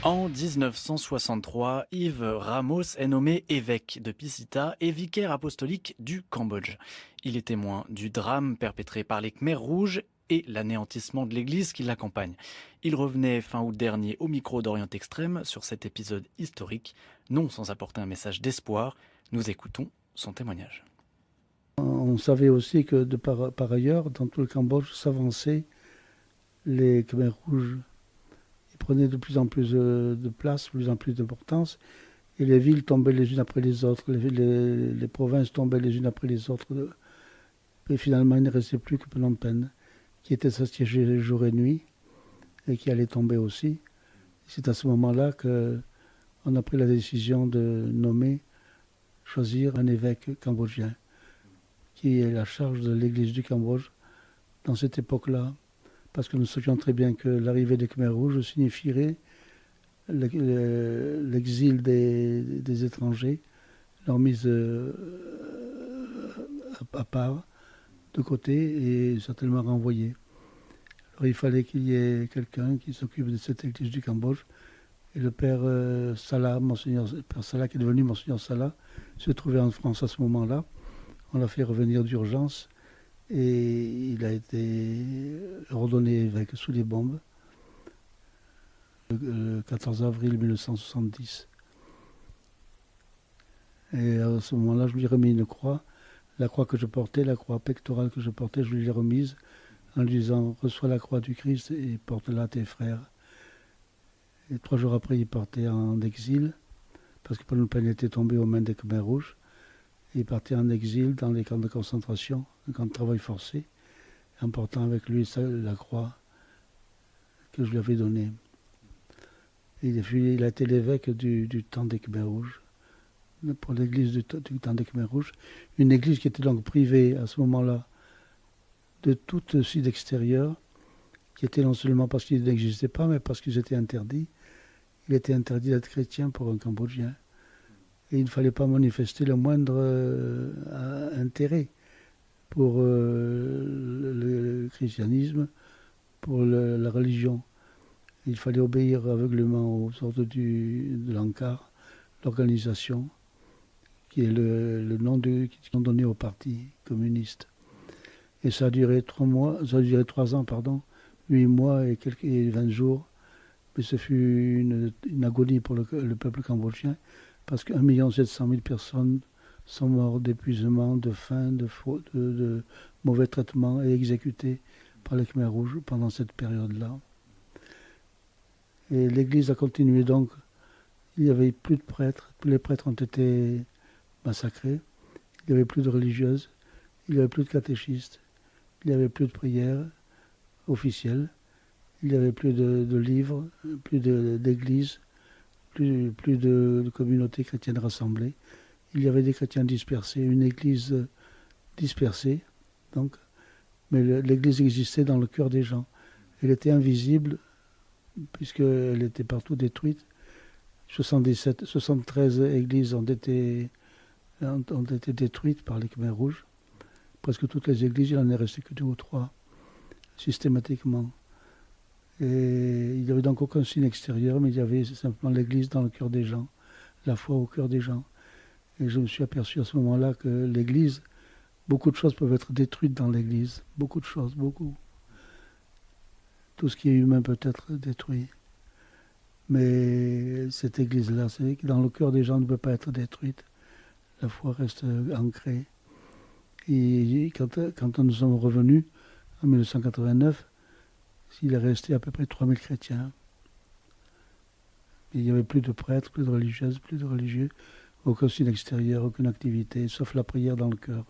En 1963, Yves Ramos est nommé évêque de Pisita et vicaire apostolique du Cambodge. Il est témoin du drame perpétré par les Khmers rouges et l'anéantissement de l'église qui l'accompagne. Il revenait fin août dernier au micro d'Orient Extrême sur cet épisode historique, non sans apporter un message d'espoir. Nous écoutons son témoignage. On savait aussi que par ailleurs, dans tout le Cambodge, s'avançaient les Khmers rouges. Ils prenaient de plus en plus de place, de plus en plus d'importance, et les villes tombaient les unes après les autres, les provinces tombaient les unes après les autres. Et finalement, il ne restait plus que Phnom Penh, qui était assiégé jour et nuit, et qui allait tomber aussi. C'est à ce moment-là qu'on a pris la décision de choisir un évêque cambodgien, qui est la charge de l'église du Cambodge dans cette époque-là, parce que nous savions très bien que l'arrivée des Khmers rouges signifierait l'exil des étrangers, leur mise à part, de côté, et certainement renvoyée. Alors il fallait qu'il y ait quelqu'un qui s'occupe de cette église du Cambodge, et le père Salah, Père Salah, qui est devenu Monseigneur Salah, se trouvait en France à ce moment-là. On l'a fait revenir d'urgence et il a été ordonné évêque sous les bombes le 14 avril 1970. Et à ce moment-là, je lui ai remis une croix. La croix que je portais, la croix pectorale que je portais, je lui ai remise en lui disant « Reçois la croix du Christ et porte-la à tes frères ». Et 3 jours après, il partait en exil, parce que Phnom Penh était tombé aux mains des Khmers rouges. Il partait en exil dans les camps de concentration, les camps de travail forcé, en portant avec lui la croix que je lui avais donnée. Il a été l'évêque du temps des Khmers rouges, pour l'église du temps des Khmers rouges, une église qui était donc privée à ce moment-là de tout site extérieur, qui était non seulement parce qu'il n'existait pas, mais parce qu'ils étaient interdits. Il était interdit d'être chrétien pour un Cambodgien. Et il ne fallait pas manifester le moindre intérêt pour le christianisme, pour la religion. Il fallait obéir aveuglément aux ordres de l'ANCAR, l'organisation, qui est le nom qu'ils ont donné au parti communiste. Et ça a duré 3 ans, 8 mois et 20 jours. Mais ce fut une agonie pour le peuple cambodgien, parce qu'1 700 000 personnes sont mortes d'épuisement, de faim, de mauvais traitements et exécutées par les Khmers rouges pendant cette période-là. Et l'Église a continué donc. Il n'y avait plus de prêtres, tous les prêtres ont été massacrés, il n'y avait plus de religieuses, il n'y avait plus de catéchistes, il n'y avait plus de prières officielles, il n'y avait plus de livres, plus d'églises, plus de communautés chrétiennes rassemblées. Il y avait des chrétiens dispersés, une église dispersée, donc, mais l'église existait dans le cœur des gens. Elle était invisible, puisqu'elle était partout détruite. 73 églises ont été détruites par les Khmers rouges. Presque toutes les églises, il n'en est resté que 2 ou 3, systématiquement. Et il n'y avait donc aucun signe extérieur, mais il y avait simplement l'église dans le cœur des gens, la foi au cœur des gens. Et je me suis aperçu à ce moment-là que l'église, beaucoup de choses peuvent être détruites dans l'église. Beaucoup de choses, beaucoup. Tout ce qui est humain peut être détruit. Mais cette église-là, c'est que dans le cœur des gens, ne peut pas être détruite. La foi reste ancrée. Et quand nous sommes revenus, en 1989, il est resté à peu près 3000 chrétiens. Il n'y avait plus de prêtres, plus de religieuses, plus de religieux, aucun signe extérieur, aucune activité, sauf la prière dans le cœur.